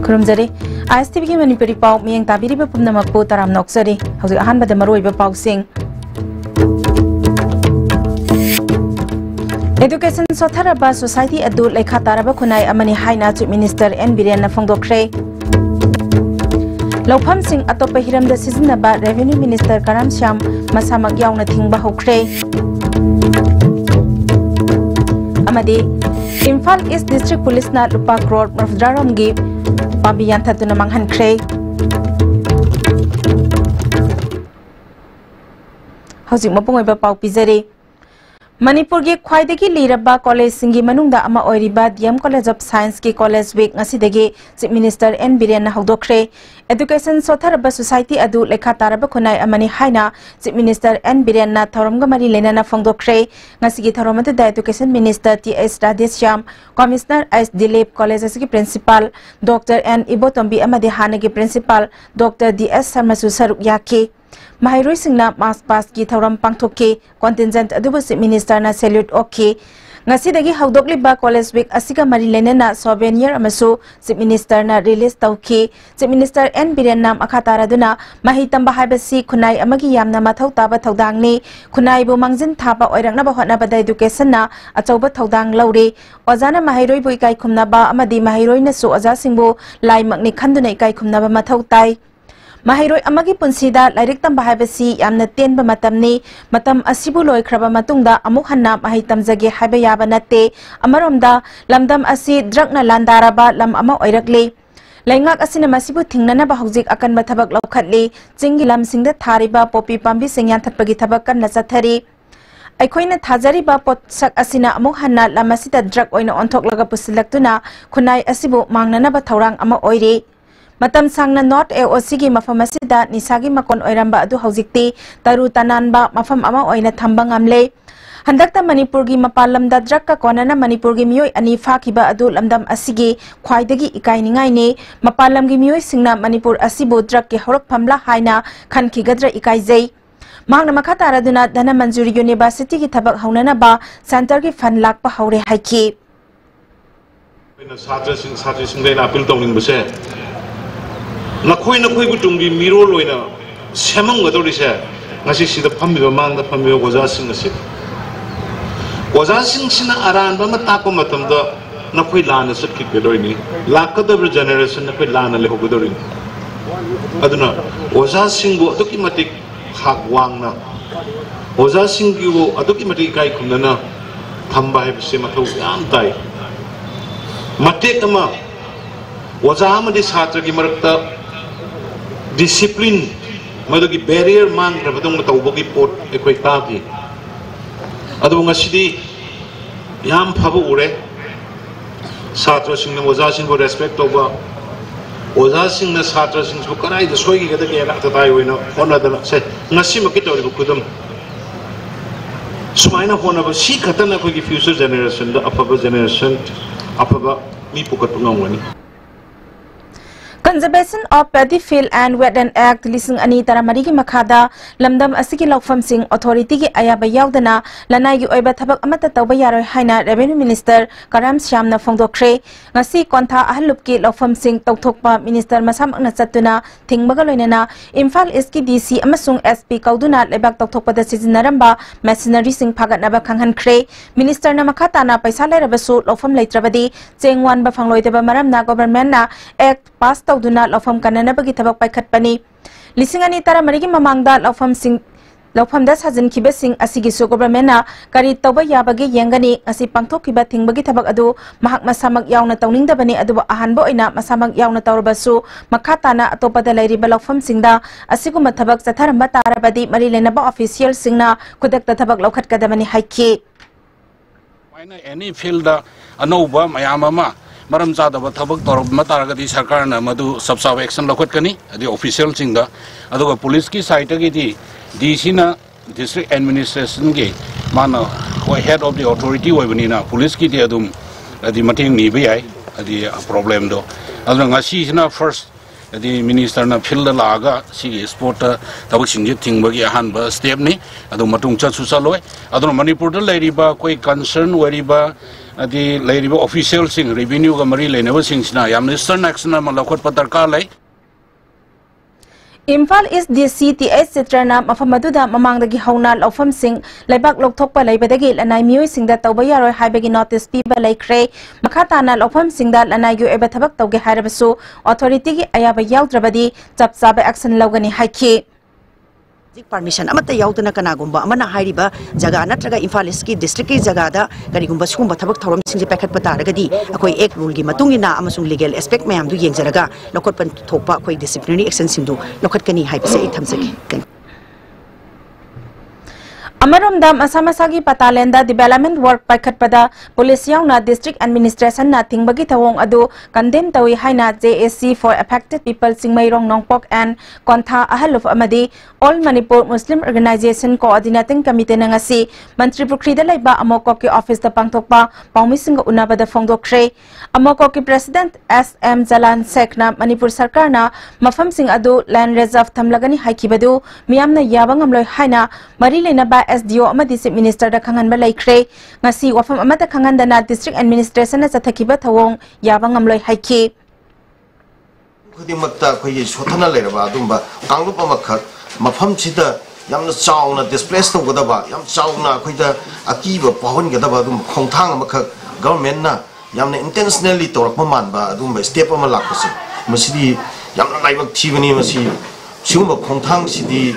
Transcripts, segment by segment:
खुरुमजरी ISTV की मणिपुरी पाव मियंग ताबिरिबा पुमनमकपु तराम नोक्सरी हौजिक अहानबदा मरुइबा पावसिंग एजुकेशन सोथारबा सोसाइटी अदु लेखा तारबा खुनाई अमनि हाइना चीफ मिनिस्टर एन बिरेन ना फोंदोखरे लौफम सिंह अतोप हिरमदा सिजनबा रेवेन्यू मिनिस्टर कराम श्याम मसामक यावना थिंगबा होख्रे अमदि इम्फाल ईस्ट डिस्ट्रिक्ट पुलिस ना लुपा करोड़ मफद्रारम गी पाबी यान्थतुना मांगहनख्रे हौजिक मपुंगोइबा पाउ पिजरे मणिपुर के ख्वाइदगी लीरबा कॉलेज सिंगी मनुंगदा अमा ओइरिबा डीएम कॉलेज ऑफ साइंस की कॉलेज वीक ngasiदगी चीफ मिनिस्टर एन बिरेन ना हौदोखरे एजुकेशन सोथारबा सोसाइटी अदु लेखा तारबा खुनाई अमनि हाइना चीफ मिनिस्टर एन बिरेन ना थौरमगा मरी लेना फोंदोखरे ngasiगी थौरमद दा education minister TS Radheshyam commissioner S Dilip college असगी प्रिंसिपल डॉक्टर एन इबोतोंबी अमदि हानगी प्रिंसिपल डॉक्टर डीएस शर्मा सरुक याकी Mahiroy singna mas pas ki thauram pangthokke contingent adubu chीफ minister ना सैल्यूट ओके ngasidagi haudokliba college week asiga mari lenena souvenir amasu chief minister ना release तौखी chief minister N Biren नाम अखातारा दुना mahi tamba haibasi khunai amagi yamna mathau taba thaudangni khunai bu mangjin thaba oirangna ba hotna bada education na achauba thaudang laure ojana mahiroi bu ikai khumna ba amadi mahiroi na su oja singbu lai makni khanduna ikai khumna ba mathau tai Mahiroi amagi punsida lairik tamba haibasi yamna tenba matamni matam asibu loikraba matungda amuk hanna mahi tamjage haiba yaba natte amaromda lamdam asi dragna landaraba lam ama oirakle laingak asina masibu thingnana ba hojik akan bathabak laukhatli chingi lam singda thariba popi pambi singyan thatpagi thabak kan na chathari aikoina thajari ba potsak asina amuk hanna lamasita drug oina onthok laga pusilaktuna khunai asibu mangnana ba thaurang ama oire Matam sangna not AOC ki mafam asida nisagi makon oiramba adu haujikti taru tananba mafam ama oina thambang amle handakta manipur gi mapalamda drug ka konana manipur gi miyoi ani fakiba adu lamdam asigi khwaidagi ikai ningai ne mapalam gi miyoi singna manipur asibu drug ke horak phamla haina khankigadra ikai jai mangna makhatara duna dana manjuri university ki thabak haunana ba center ki fan lakpa haure haiki satri sing dai appeal tawning base nakoi butungi miro loina semang gadorisa ngasi sida phambiba mangda phambiba goja sing ase goja sing sina aran ba mata ko matamda nakoi lana sakki bedoini lakadabra generation nakoi lana le hogodori aduna goja sing bu aduki matik hagwangna goja sing bu aduki matik kai khumna thamba hai se mathau yam tai matek ama goja amadi chhatra ki marakta discipline madugi barrier man rabadong tawbogi pot ekoi tabi adu ngasidi yam phabu ure chhatra singna oja sing bo respect toba oja singna chhatra sing su karai da soigi gada ke ra ta tai hoina hona da se ngasi ma kitori bu kudum sumaina hona ba si khatana ko gi future generation da afaba generation afaba mi pukat ngawani Conservation of Paddy Field and Wetland Act lising ani taramari ki makhada lamdam asiki laukfam sing authority ki ayaba yaudana lanai gi oiba thabak amata tawba yaroi haina revenue minister karam syam na phongdokre ngasi kontha ahlup ki laukfam sing tawthokpa minister masam na chatuna thingbaga loinana imphal east ki dc amasung sp kauduna lebak tawthokpa da sizinaramba machinery sing phagatnaba khanghan khre minister na makhata na paisa lerabasu laukfam leitrabadi chengwan ba phangloideba maram na government na act pass duna laufam kanana bagi thabak paikhat pani lisingani tara marigi mamangda laufam da sajin kibe sing asigi so government na kari tawba yabagi yengani asi pangthok kiba thingbagi thabak adu mahak masamak yauna tawning da bani adu ahanbo oina masamak yauna tawrabasu makhata na atopada lairi ba laufam singda asigu mathabak chatharamba tarabadi mari lenaba official singna kudak ta thabak laukhat kadamani haiki any field anova mayamama maram chada ba thabak tor matara gadi sarkar na madu subsab action lokhat kani adi official singda aduga police ki side gi di dc na district administration ge mana head of the authority webani na police ki di adum adi mating ni bi ai adi problem do aduna ngasi na first adi minister na field laga si sport tabak singje thingba gi han ba step ni adu matung cha chu cha loi aduna manipur da lairi ba koi concern wari ba adi leiriba official sing revenue ga mari lenaba singsna yamna stern action ma lakhot patarkar lai Imphal is the CTS Citrana Mafamaduda Mamangdagi Hona Lofam Singh Lebak Loktopa Labadagi Lanai Musing that Tobayaro Habagi notice people like Ray Makatana Lofam Singh that Lanayu Ebatabak Toge Harabasu Authority Ayaba Yaldrabadi Tapsabe Action Logani Haki permission amata yaudana kanagumba amana hairiba jaga natraga Imphal East ki district ki jaga da karigumba sugumba thabak thorom singje packet pataragadi akoi ek rule gi matungina amasung legal aspect mayam du yengjaraga lokot pan thokpa akoi disciplinary action singdu lokot kani haibase I thamsaki Amaramda Masamasagi Patalenda development work Paikatpada Police Yauna District Administration Nating Bagi Tawong Adu condemn Tawi Haina JSC for affected people Singmairong Nongpok and Kontha Ahaluf Amadi All Manipur Muslim Organization Coordinating Committee Nangasi Mantri Pukrida Laiba Amokoki Office the Pangtokpa Paumising Unabada Fongdokre Amokoki President SM Zalan Sekna Manipur Sarkarna Mafam Sing Adu Land Reserve Tamlagani Haikibadu Miamna Yabangamloy Haina Marilena ba SDO amadi Chief Minister da Khangan ba laikre ngasi wafam amata Khangan dana District Administration na chathakiba thawong yabang amloi haiki khudimakta khoi sothana leraba adumba kanglup amakhat mafam chida yamna chauna displace to godaba yam chauna khoida akiba pahon gadaba adum khongthang amakhat government na yamna intentionally torakma manba adumba step ama lakpasi masidi yamna laibak thibani masi siuma khongthang sidi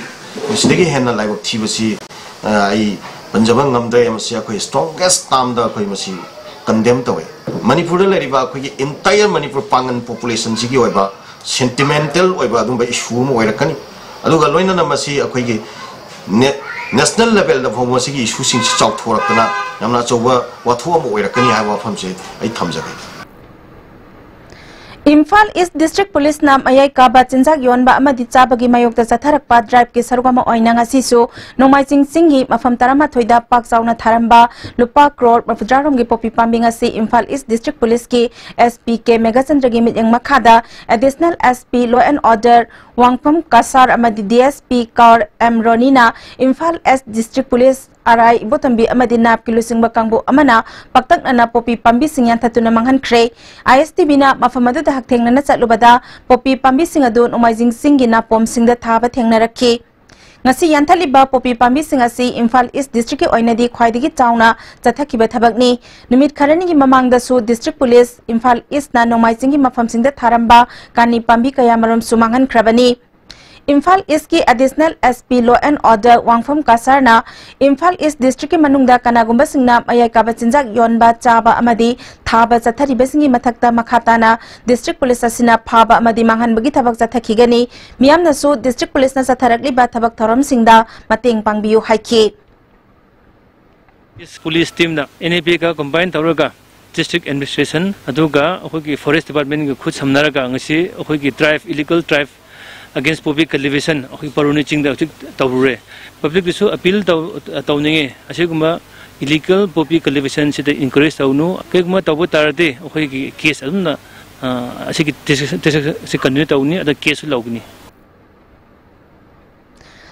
masidi henna laibak thibasi ai Punjabang ngamda yamasi akoi strongest term da akoi masi condemn tawai Manipur la riba akoi entire Manipur pangan population sigi oiba sentimental oiba adumba issue mo oirakani aduga loina na masi akoi gi national level da phomo sigi issue sing chau thorakna yamna choba wathu mo oirakani ha wa famse ai thamjagai Imphal East District Police Nam Ayai Kaba Chinjak Yonba Amadi Chabagi Mayokta Chatharakpa Drive ki Sarugama Oina ngasisu Nomaijing Singhi Mafam Tarama Thoida Pak Chauna Tharamba Lupa Crore Mafujarong gi Popi Pambing asi Imphal East District Police ki SPK Megachandra gi Mityang Makhada Additional SP Law and Order Wangpam Kasar Amadi DSP Kaur M Ronina Imphal East District Police Arai Botambi Amadi Nap Kilusing Bakangbo Amana Paktak na Popi Pambi Singyan Tatuna Manghan Kre ISTB na Mafamadu da Hakteng na Natsatubada Popi Pambi Singadun Umaijing Singi na Pom Singda Thaba Theng na Raki Ngasi Yantaliba Popi Pambi Singasi Imphal East District Oinadi Khwaidigi Chauna Chathakiba Thabakni Numit Kharani Mamang Dasu District Police Imphal East na Nomaijing Mafam Singda Tharamba Kani Pambi Kayamaram Sumanghan Krabani Imphal East ki Additional SP Law and Order Wangfam Kasarna Imphal East District ki manungda kanagumba singna ayai kaba chinjak yonba chaba amadi thaba chathariba singi mathakta makhatana District Police asina phaba amadi manghan bagi thabak chathakigani miyamna su District Police na chatharakli ba thabak thoram singda mateng pangbiu haiki This police team na NAP ka combine tawraga District Administration aduga akhoi Forest Department ki khud samnaraga ngasi akhoi drive illegal drive against public cultivation akhoi paruni chingda tawrure public isu appeal tawninge asiguma illegal public cultivation sida encourage tawnu kegma tawbu tarade akhoi case aduna asigi se continue tawni ada case lawgni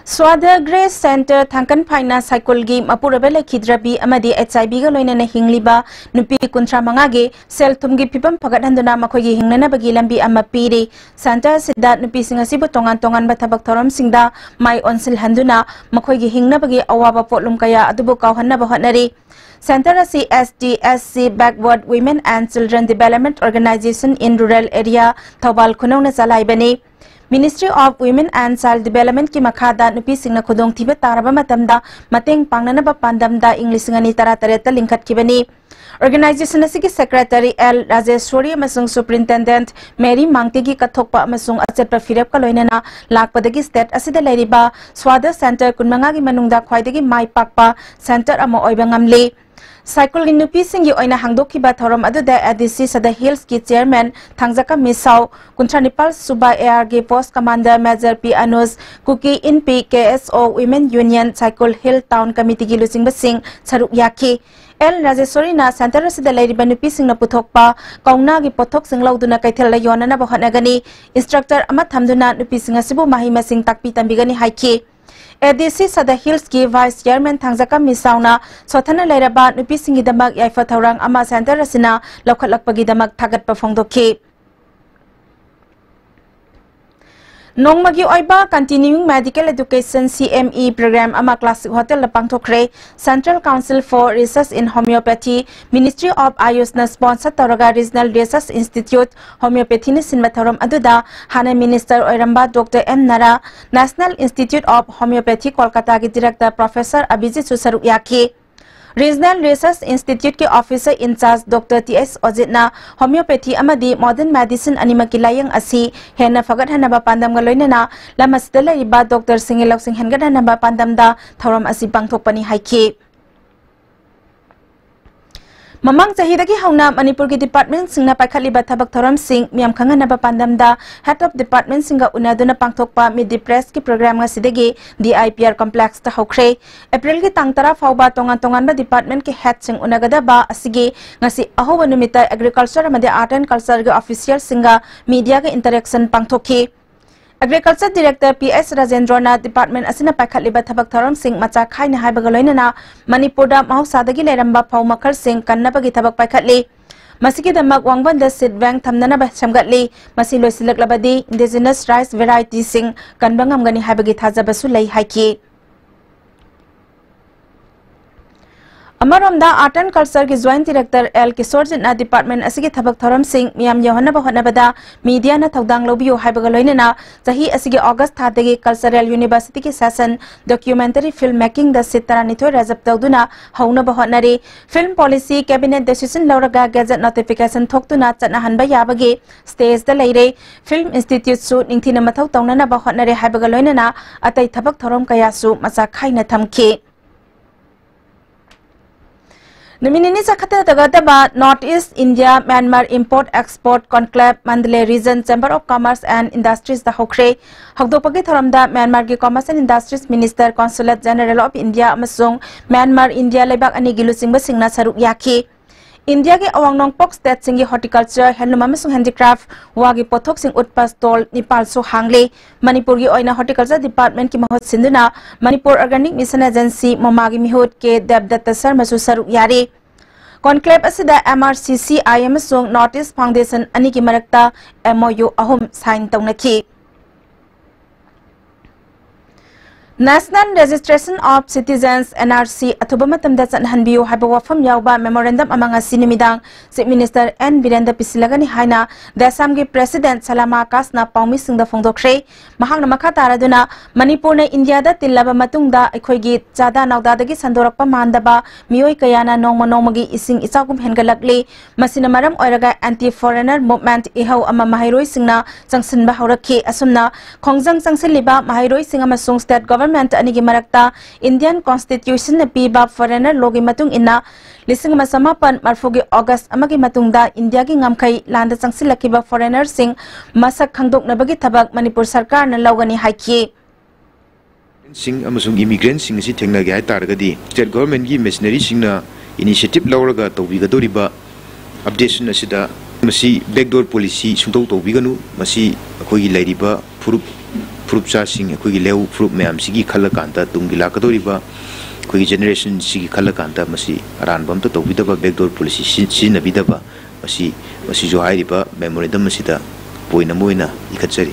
Swada Grace Center Thankan Phaina Cycle Game Apurabele Khidrabi Amadi HIV ga loinana hingliba nupi kuntra mangage sel thumgi pipam phagathanduna makhogi hingnana bagi lambi amma piri center sida nupi singasibu tongan ba thabak thoram singda mai onsil handuna makhogi hingna bagi awaba potlum kaya adubu kawhanna ba honari Center asi SDSC Backward Women and Children Development Organization in Rural Area Thawbal Khunongna chalaibani Ministry of Women and Child Development ki makhada nupi singna khudong thiba taraba matamda mateng pangnana ba pandamda English ngani tara lingkhat kibani Organization asigi Secretary L Rajeshwari amasung Superintendent Mary Mangtegi kathokpa amasung achatpa firep ka loinana lakpadagi state asida leiriba Swada Center kunmanga gi manungda khwaidagi mai pakpa center amo oiba ngamle Cycle in Nupi Singi Oina Hangdoki Bathoram Aduda ADC Sada Hills ki Chairman Thangjaka Misau Kuntranipal Suba ARG Post Commander Major P Anus Kuki in PKSO Women Union Cycle Hill Town Committee ki Lusing Basing Saruk Yaki L Rajeshwari na Center Sida Leiriba Nupi Sing na Puthokpa Kaungna gi Pothok Sing Lauduna Kaithel la Yona na Bahanagani Instructor Amat Hamduna Nupi Sing Asibu Mahima Sing Takpi Tambigani Haiki ADC Sada Hills ki Vice Chairman Thangjaka Misauna Sothana Lairaba Nupi Singidamak Yaifa Thaurang Ama Center Asina Lokhatlakpagidamak Thagatpa Phongdokhi. Nongmagi Oiba Continuing Medical Education CME program ama Classic Hotel Lapangthokre Central Council for Research in Homeopathy Ministry of Ayush na sponsor Taraga Regional Research Institute Homeopathy ni sinmatharam aduda Hana Minister Oiramba Dr. M. Nara National Institute of Homeopathy Kolkata ki Director Professor Abhijit Susaru Yaki Regional Research Institute के Officer in Charge Dr. T.S. Ojitna Homeopathy amadi Modern Medicine animaki layang asi hena fagat hanaba pandam galoinana lamasida laiba Dr. Singilok Singh hengat hanaba pandamda thoram asi pangthokpani haiki Mamang Jahidagi Hauna Manipur ki Department Singna Paikhatliba Thabak Thoram Singh Miam Khanganaba Pandamda Head of Department Singa Unaduna Pangthokpa Mid the Press ki program ngasidagi DIPR Complex ta hokre April ki tangtara fauba tongan ba department ki head sing unagadaba asigi ngasi ahoba numita agriculture amade art and culture ge official singa media ge interaction pangthokhi Agriculture Director P.S. Rajendrana Department asina paikhatliba thabak thoram sing macha khaina haibagaloinana Manipurda mahausadagi leramba phau makhal sing kannabagi thabak paikhatli masiki damak wangbanda seed bank thamnana ba samgatli masi loisilaklabadi indigenous rice variety sing kanbangamgani haibagi thajabasu lei haiki Amaramda Art and Culture ki Joint Director L. Kisorjitna Department asigi thabak thoram sing miyam yohanaba hotnabada media na thaudang lobiyo haibagaloinana jahi asigi August thadagi Cultural University ki session documentary film making the sitaranithoi rajab tawduna haunaba hotnari film policy cabinet decision lauraga gazette notification thoktuna chatna hanba yabagi stage da leire film institute su ningthina mathau tawnana ba hotnari haibagaloinana atai thabak thoram kaya su macha khaina thamki Naminini Sakata Tagataba North East India Myanmar Import Export Conclave Mandalay Region Chamber of Commerce and Industries the Hokre Hagdopagi Tharamda Myanmar ki Commerce and Industries Minister Consulate General of India amasung Myanmar India Lebak ani gilusingba singna saruk yaki India ke awangnong pok state singi horticulture handloom amasung handicraft wagi pothok sing utpa stall Nepal so hangle Manipur gi oina horticulture department ki mahot sinduna Manipur Organic Mission Agency momagi mihut ke Devdatta Sharma su saruk yari Conclave asida MRCC amasung Notice Foundation ani ki marakta MOU ahum sign tawnaki National Registration of Citizens NRC atubamatamda chanhanbiyo haiba wafam yawba memorandum amanga sinimidang Chief Minister N Birendra Pisilagani haina Dasam gi President Salama Kasna paumi singda phongdokre mahakna makha taraduna Manipur na India da tillaba matungda aikhoigi chada nawda dagi sandorakpa mandaba miyoi kayana nongmagi ising isagum hengalakli masina maram oiraga anti foreigner movement ihau ama mahairoi singna changsinba haurakhi asumna khongjang changsinliba mahairoi singa masung state government anigi marakta Indian Constitution na piba foreigner logi matung ina lising masamapan marfugi August amagi matungda India gi ngamkai landa changsilakiba foreigner sing masak khangdok nabagi thabak Manipur sarkar na lawgani haiki sing amasung immigrant sing si thengna gai targadi state government gi missionary sing na initiative lawraga tawbigadoriba updation asida masi backdoor policy sungtau tawbiganu masi akoi lairiba Fruipcha sing akoi leu fruip mayam sigi khalakanta tungila kadoriba akoi generation sigi khalakanta masi aranbam to tawbidaba backdoor policy sinabidaba masi jo hairiba memorandum masida poina moina ikatsari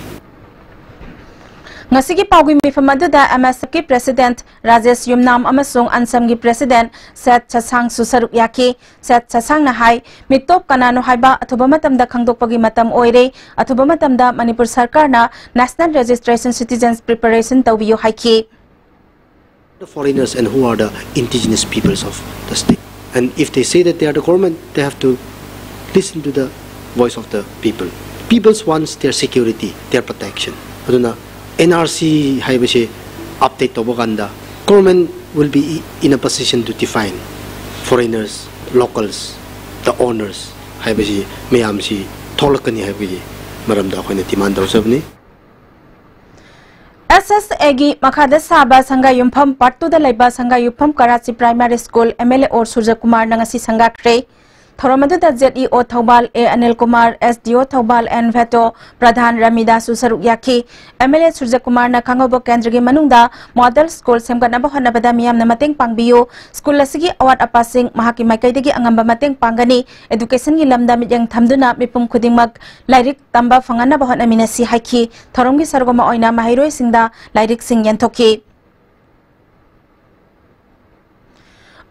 Ngasigi pawgi mifamaduda MSF ki President Rajesh Yumnam amasung Ansam gi President Seth Chasang susaruk yaki Seth Chasang na hai mitop kanano haiba athuba matamda khangdokpagi matam oire athuba matamda Manipur sarkar na National Registration Citizens Preparation tawbiyo haiki the foreigners and who are the indigenous peoples of the state, and if they say that they are the government, they have to listen to the voice of the people. Peoples wants their security, their protection. Aduna NRC haibase update tobaganda government will be in a position to define foreigners, locals, the owners haibase mayamsi tholakani haibi maramda khoina demand tawsabni SSAG Makada Saba Sanga Yumpham Part 2 da Laiba Sanga Yumpham Karachi Primary School MLA or Surja Kumar Nangasi Sanga Kre Thoromaduda ZEO Thobal A Anil Kumar SDO Thobal and Veto Pradhan Ramida Susaruk Yaki MLA Surja Kumar na Kangobo Kendra Manungda Model School Semganaba Honabada Miam Namateng Pangbio School Lasigi Award Apasing Mahaki Makaidagi Angamba Mateng Pangani Education Lamda Mijang Tamduna Mipum Kudimag Lairik Tamba Fangana Bahon Aminasi Haki Thorongi Sargoma Oina Mahiro Singda Lairik Sing Yantoki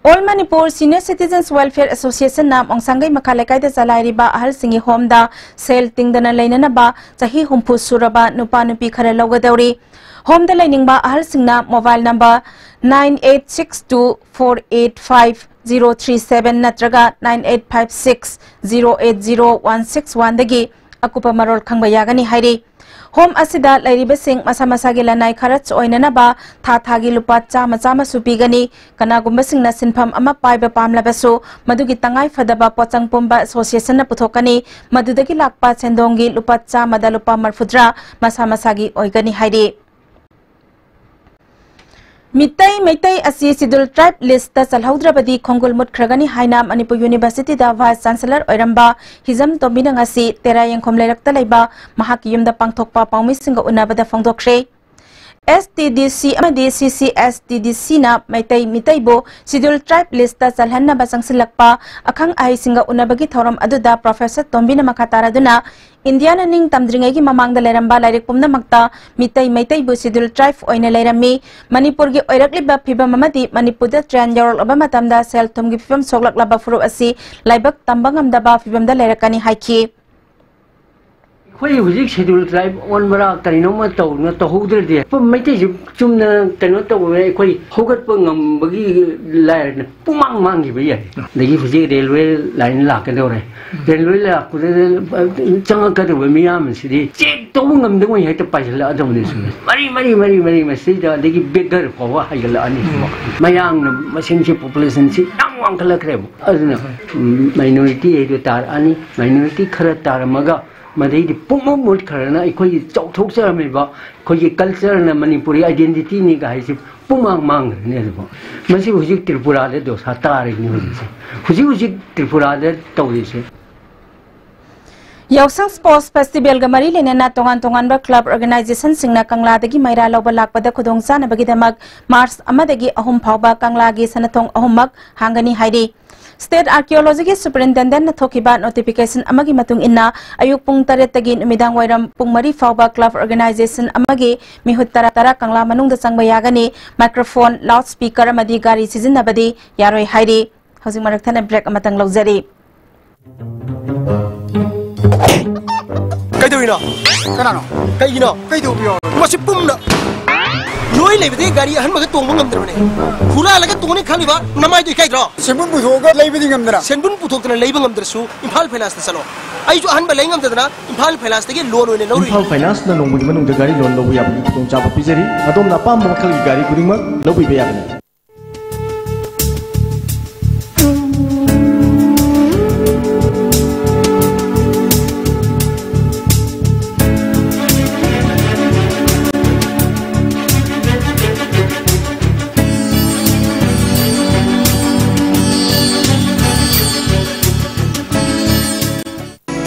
All Manipur Senior Citizens Welfare Association nam ang sanggay makalakay da salay riba ahal singi home da sale tingdana layna na ba sahi humpus suraba nupa nupi karalaw dauri home da layning ba ahal singna mobile number 9862485037 natraga 9856080161 dagi akupa marol kangbayagani hairi Home asida lairiba sing masa-masagi lanay karat oina ba thagi lupa chama supigani kanagumba sing na sinpham ama paiba pamlabaso madugi tangay fadaba pochang pumba association na puthokani madudagi lakpa sendongi lupa chama da lupa marfudra masa-masagi oigani hairi Mitai asi Sidul Tribe list da salhaudrabadi Khongul Mutkragani Haina Manipur University da Vice Chancellor Oiramba Hizam Tombina ngasi terayang khomlairakta laiba mahaki yumda pangthokpa pangmisinga unabada phongdokre STDC amadi CCSTDC na mitai bo Sidul Tribe list da salhanna ba sangsilakpa akhang ai singa unabagi thoram aduda Professor Tombina makatara duna Indiana ning tamdringai gi mamang da leramba lairik pumna makta mitai bu Sidul Tribe oina leirami Manipur gi oirakliba phiba mamadi Manipur da trend yorol aba matamda sel thumgi phibam soglak laba furu asi laibak tambangam da ba phibam da leirakani haiki Koi huzik schedule tribe on bara tarino ma to na to hudre de pum mai te chum na tarino to we koi hogat pa ngam bagi line pumang mang gi bai dagi huzik railway line la ka dore railway la ku de chang ka de mi am si di che to ngam de ngoi ta pai la da ne su mari ma si da dagi bigger ko wa ha la ani mayang na masing chi population si dang wang kala kreb azna minority e tar ani minority khara tar maga Madai di pumam mut karena ikoi chok thok sa me ba koi culture na Manipuri identity ni ga haisi pumang mang ne ba masi hujik Tripura le do sa tar ni hujik Tripura le to se Yausang Sports Festival gamari lenena tongan ba club organization singna kangla dagi maira loba lakpada khudong sana bagi damag Mars amadagi ahum phawba kangla gi sanatong ahummak hangani hairi State Archaeology Superintendent na thokiba notification amagi matung inna ayuk pung taret tagi numidang wairam pung mari fawba club organization amagi mihut tara kangla manung da sangbayagani microphone loudspeaker amadi gari sizinabadi yaroi hairi hosing marakthana break amatang lauzari Kaidowino kanano kaigino kaidobio masi pumna Noi lebede gari ahan maga tong ngam drone khura laga tong ne khaliba namai doi kai dro senbun puthok leibedi ngam dra senbun puthok tana leiba ngam drsu Imphal Finance salo ai ju ahan ba lei ngam dana Imphal Finance tege loan oine lori Imphal Finance na nongbu manung da gari loan lobu yabni tong chapa pizeri adom na pam makal gari kudingma lobu be yabni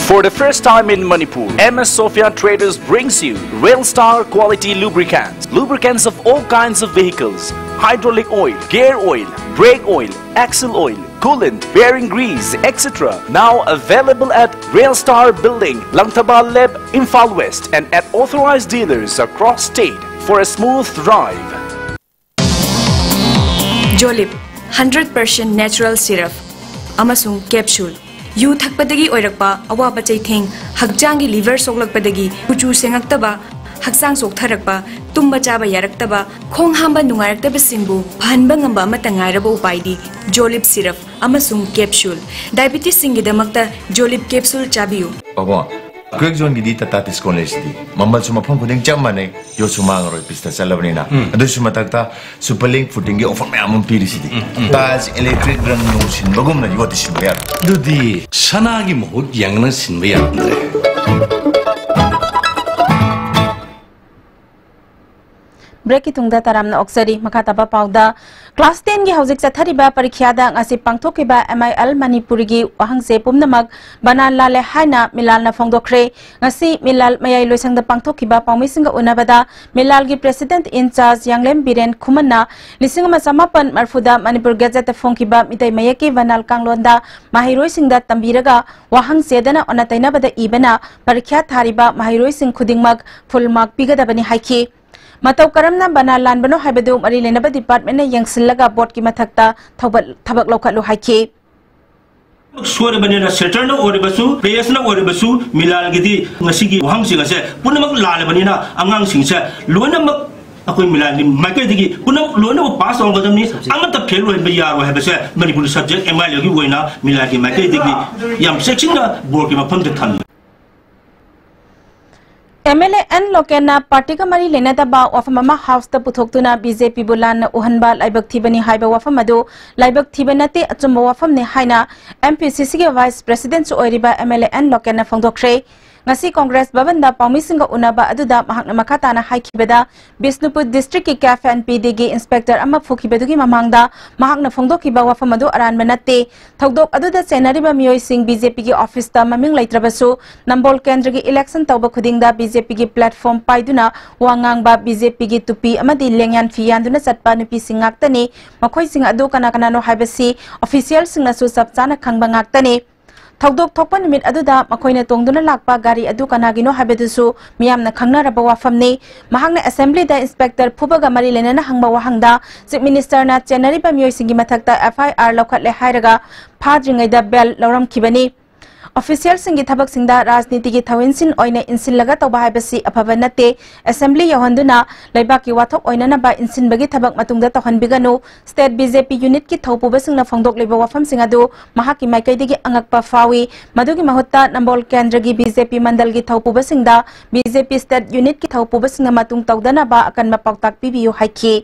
For the first time in Manipur, MS Sophia Traders brings you Railstar quality lubricants. Lubricants of all kinds of vehicles. Hydraulic oil, gear oil, brake oil, axle oil, coolant, bearing grease, etc. Now available at Railstar Building, Langtabal Leb, Imphal West and at authorized dealers across state for a smooth drive. Jolip 100% natural syrup amasung capsule yu thakpadagi oirakpa awaba chaitheng hakjangi liver soklakpadagi kuchu sengaktaba haksang soktharakpa tumba chaba yaraktaba khong hamba nungaraktaba singbu phanba ngamba amata ngairaba upaidi Jolip syrup amasung capsule diabetes singidamakta Jolip capsule chabiyu baba Greg John gidi tata college di mambal suma phang khuding chamane yo suma ngaro pista salabnina adu suma takta superlink footing ge offer me amum pirisidi bas electric rang no sin bagum na yoti sin bayar dudi sanagi mohut yangna sin bayar break की तुंगदा तरामना ऑक्सरी मखाताबा पाउदा class 10 की हौजिक चथरिबा परीक्षादा ngasi pangthokiba MIL Manipuri gi wahangse pumnamak banan lale haina milalna phongdokre ngasi milal mayai loisangda pangthokiba paumisinga unabada milal gi president in charge yanglem biren khumanna lisingama samapan marfuda Manipur Gazette phongkiba mitai mayaki vanal kanglonda mahiroi singda tambiraga wahangse dana onataina bada ibana parikha thariba mahiroi sing khudingmak full mark pigadabani haiki Matau karamna bana lan bano haibadu mari lenaba department ne yangsillaga board ki mathakta thabak lokhatlu haiki Suara bandera seterna ori basu, payasna ori basu, milal gidi ngasigi wahang singa se, punamak lala bandina angang singsa, luana mak aku milal ni makai digi, punam luana mak pas orang kadam ni, angat tak pelu hen bayar wahai basa, Manipuri subject MIL lagi wena milal ki makai digi, yang section na board ki mapam tetan. MLA N Lokena party ka mari lenada ba wafamama house ta puthokuna BJP bulan uhanba laibak thibani haiba wafamadu laibak thibanate achumba wafam ne haina MPCC ge vice president oiriba MLA N Lokena phongdokre ngasi Congress Bhavan da paumisinga unaba aduda mahakna makata na haikibeda Bisnupur district ki CAF NPD ge inspector ama phukibedugi mamangda mahakna phongdokiba wafamadu aran manate thogdok aduda senariba miyoi sing BJP gi office ta maming laitrabasu Nambol Kendra gi election tawba khudingda BJP gi platform paiduna wangang ba BJP gi tupi amadi lengyan fianduna satpa nupi singaktani makhoi sing adu kana kana no haibasi official singna su sabchana khangba ngaktani Thogdok thokpa nimit aduda makoina tongduna lakpa gari adu kanagino habedusu miyamna khangnaraba wafamni mahangna assembly da inspector phubaga mari lenana hangba wahangda chief minister na chenari ba miyoi singi mathakta FIR lokhatle hairaga phadringai da bel loram kibani official singi thabak singda rajniti gi thawinsin oina insin laga tawba haibasi aphaba nate assembly yahonduna laibaki wathok oina na ba insin bagi thabak matungda tohan biganu state BJP unit ki thaupuba singna phongdok leba wafam singadu mahaki maikai digi angakpa fawi madugi mahutta Nambol Kendra gi BJP mandal gi thaupuba singda BJP state unit ki thaupuba singa matung tawdana ba akan mapautak pibiyo haiki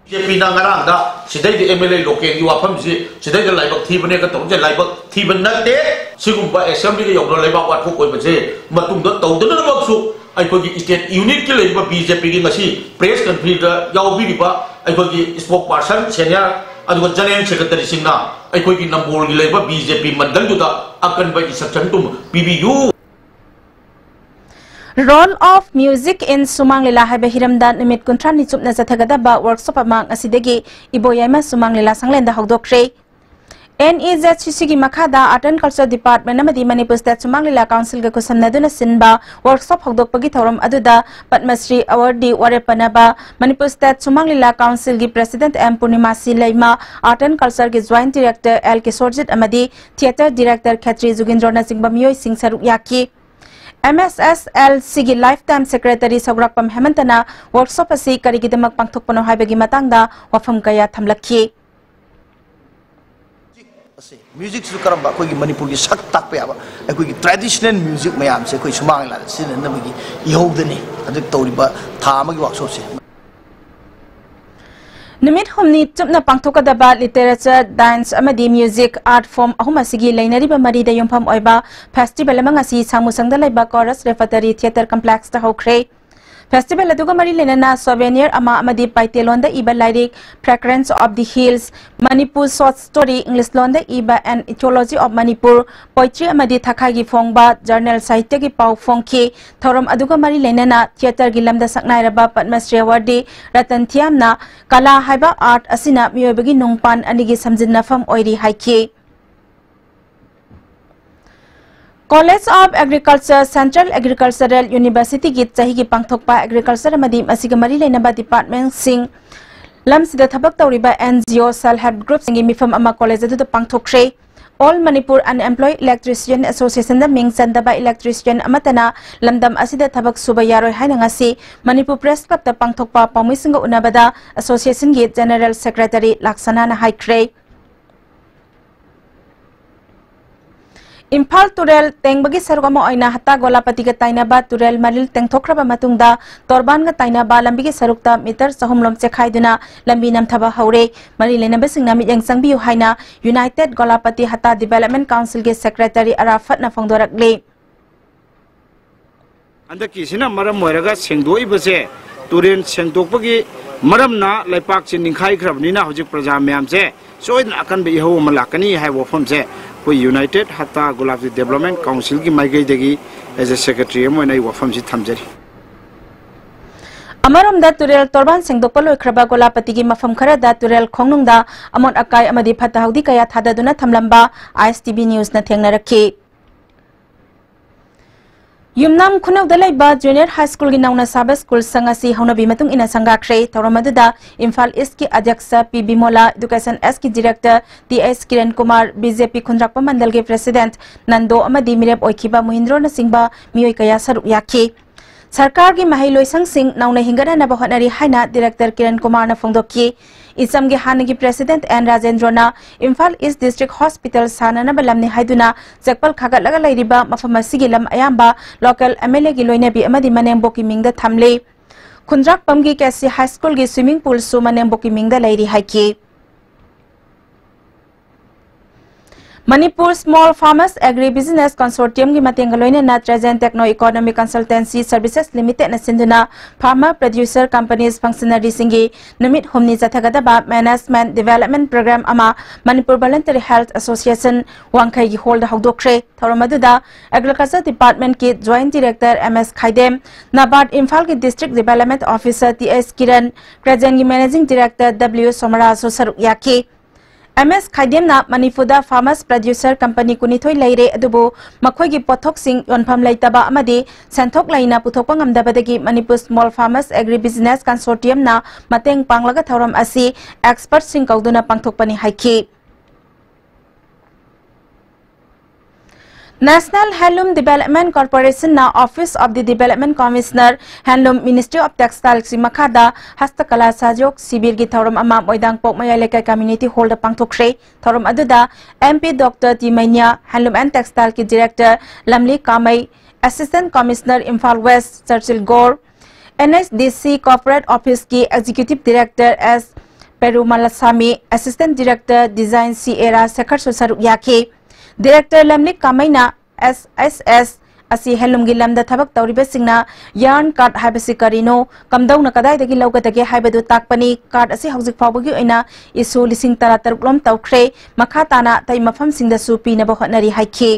BJP na ngarang da sidai di MLA local gi wafam si sidai da laibak thibane ka tong je laibak thiban nate sigumba assembly gi yogno laibak wat ko koi baje matung da tawdana bak su ai ko gi state unit ki leiba BJP gi ngasi press conference da yawbi gi ba ai ko gi spokesperson senior adu general secretary singna ai ko gi Nambol gi leiba BJP mandal du da akan ba instruction tum PBU Role of music in Sumang Lila Haiba Hiramdan Nimit Kuntran ni chupna jathagada ba workshop amang asidegi iboyama Sumang Lila sanglenda hogdokre NEZCC gi makhada Art and Culture Department amadi Manipur State Sumang Lila Council ga kusamnaduna sinba workshop hogdokpagi thoram aduda Padmasri awardee warepanaba Manipur State Sumang Lila Council gi President M Purnimasi Laima Art and Culture gi Joint Director L Kisorjit amadi Theatre Director Khatri Jugindrona Singbam Yoi Singh Saruk Yaki MSSLC gi Lifetime Secretary Sagrakpam Hemantana workshop asi karigidamak pangthokpano haibagi matangda wafam kaya thamlakhi Music su karamba koi Manipur gi sak takpe aba koi gi traditional music mayam se koi Sumang la sin na gi yodani adu toriba thama gi workshop se Nimit humni chupna pangthokadaba literature dance amadi music art form ahuma sigi leinariba mari da yumpham oiba festival amang asi samusangda laiba chorus repertory theater complex ta hokre festival aduga mari lenana souvenir ama amadi paitelonda iba lyric fragrance of the hills Manipur short story English londa iba and ethology of Manipur poetry amadi thakai gi phongba journal sahitya gi pau phongki thorom aduga mari lenana theater gi lamda saknairaba Padmasri awardee Ratan Thiamna kala haiba art asina miyobagi nongpan anigi samjinnafam oiri haiki College of Agriculture Central Agricultural University gi chahi gi pangthokpa agriculture amadi asiga mari leinaba department sing lamsida thabak tawriba NGO self help group singi mifam ama college adu pangthokre All Manipur Unemployed Electrician Association da ming sandaba electrician amatana lamdam asida thabak suba yaroi haina ngasi Manipur Press Club ta pangthokpa pamisinga unabada association gi General Secretary Laksana na haikre Imphal Turel tengbagi sarugama oina hata golapati ga tainaba Turel maril tengthokraba matungda torban ga tainaba lambi ge sarukta meter sahumlom chekhaiduna lambi namthaba haure mari lenaba singna mi yangsangbi haina United Golapati Hata Development Council ge secretary Arafat na phongdorakle Andaki sina maram moiraga sengdoi base तुरेन सेंगदोकपगी मरमना लेपाक से निखाई खरबनीना हजिक प्रजा ma'am से सोइन अकन बे इहो मलाकनी है वफम से कोई यूनाइटेड हत्ता गुलाबी डेवलपमेंट काउंसिल की माइगैदगी एज ए सेक्रेटरी मोइना वफम से थमजरी अमरमदा तुरेल तोरबान सेंगदोकपा लोइख्रबा गोलापति की मफम खरदा तुरेल खोंगनुंगदा अमोन अकाय अमदी फताहौदी कया थाददुना थमलंबा आईएसटीवी न्यूज न थेंगनरखी युमनाम खुनौदा लैबा जूनियर हाई स्कूल की नौना साबा स्कूल संगासी हौनबी मतुंग इना संगाख्रे थौरमदुदा इम्फाल ईस्ट की अध्यक्ष पी बिमोला एजुकेशन एस की director TS Kiran Kumar BJP खुंद्राकपा मंडल के प्रेसिडेंट नंदो अमदी मिरेप ओइखिबा महिंद्रो नसिंगबा मियोय कया सरुक याखी सरकार की महिलोइसंग सिंह नौना हिंगना होटनरी हाइना डायरेक्टर किरण कुमार ने फोंदोकी इसम के हान की प्रेसिडेंट एन राजेंद्रना इम्फाल ईस्ट डिस्ट्रिक्ट हॉस्पिटल साननब लमने हाइदुना चकपल खागतलगा लैरिबा मफम असिगी लम अयाम्बा लोकल एमएलए की लोइनबी अमदी मनेंबो की मिंगदा थमले खुंद्राकपम की केसी हाई स्कूल की स्विमिंग पूल सु मनेंबो की मिंगदा लैरि हाइकी Manipur small farmers agri business consortium की मतेंग लोइना Trejan techno economic consultancy services limited सिंधुना फार्मर प्रोड्यूसर कंपनीज फंक्शनरी सिंगी नमित हुमनी जथगदबा मैनेजमेंट डेवलपमेंट प्रोग्राम अमा मणिपुर वॉलंटरी हेल्थ एसोसिएशन वांखै की होल्ड हौदोख्रे थौरमदुदा एग्रीकल्चर डिपार्टमेंट की joint director MS Khaidem NABARD Imphal की district development officer TS Kiran Trejan की मैनेजिंग डायरेक्टर डब्ल्यू सोमरा सरुक याखी एमएस खाइदेमना मणिपुरदा फार्मर्स प्रोड्यूसर कंपनी कुनिथोय लैरे अदुबो मखोयगी पोथोकसिंग योनफम लैतबा अमदी सेंथोक लाइना पुथोकपा ngamdabadagi Manipur small farmers agri business कंसोर्टियमना मतेंग पांगलगा थौरम असि एक्सपर्ट सिंग कौदुना पांगथोकपनि हाइखि नेशनल हैंडलूम डेवलपमेंट कॉर्पोरेशन ना office of the development commissioner handloom ministry of textile की मखादा हस्तकला साजोक शिविर की थौरम अमा मोइदांग पोकमया लेकाई कम्युनिटी हॉल पांगथोख्रे थौरम अदुदा एमपी डॉक्टर टीमैनिया हैंडलूम एंड टेक्सटाइल की डायरेक्टर लमली कामई assistant commissioner Imphal west Churchill गौर एनएसडीसी कॉर्पोरेट ऑफिस की executive director S Perumalsamy assistant director design C एरा शेखर सुसरु याखे डायरेक्टर लमली कामैना एसएसएस असी हेलुम की लमदा थबक तौरिबसिंगना यार्न कार्ड हाइबसि करिनो कमदौना कदाइदगी लौगदगे हाइबदु ताकपनी कार्ड असी हौजिक फावबगी ओइना इशू 13 लोम तौख्रे मखा ताना तै मफम सिंगदसु पीनब होटनरी हाइखि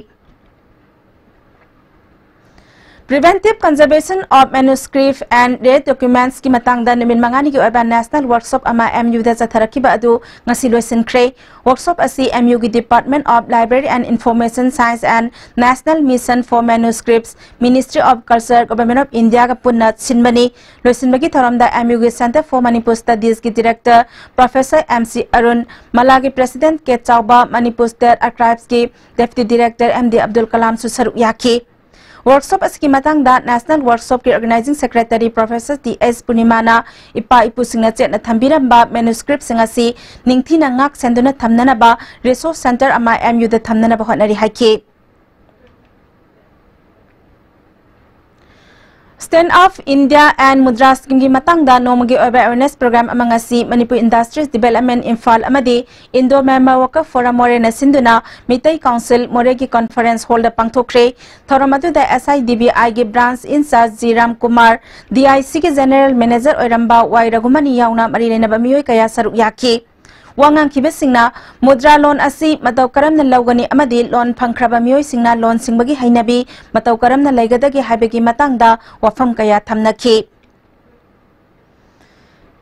Preventive conservation of manuscript and rare documents की मतंगदा निमिन मंगानी की ओइबा नेशनल वर्कशॉप अमा MU दा जथरखिबा अदु ngasi loisinkhre workshop asi MU की department of library and information science and national mission for manuscripts ministry of culture government of India का पुन्ना सिनबनी लोइसिनबगी थरमदा MU की centre for Manipur studies की डायरेक्टर प्रोफेसर MC अरुण मला की president के चावबा Manipur state archives की deputy director MD Abdul Kalam सुसरु याखी workshop की मतंगदा national workshop की organising secretary professor TS पुनिमाना Ipa इपुसिंगना Chetna थंबिरंबा manuscript सिंगासी निंगथिना ngak senduna thamnanaba resource center ama MU da thamnanaba hotnari haiki Stand Up India and Mudra Scheme की मतंगदा नोमगी awareness programme अमंगसी Manipur industries development Imphal अमदी Indo member worker forum मोरेना सिंधुना मितई council Moreh की conference hall पांगथोख्रे थौरमदुदा SIDBI की ब्रांच इंचार्ज जीराम कुमार DIC के जनरल मैनेजर ओइरंबा वाई रघुमनी याउना मरी लेनबा मियोय कया सरुक याखी वांगांग खिबसिंगना मुद्रा लोन असि मतौ करमना लौगनी अमदी लोन फंख्रबा मियोय सिंगना लोन सिंगबगी हैनबी मतौ करमना लैगदगी हाइबगी मतंगदा वफम कया थमनखि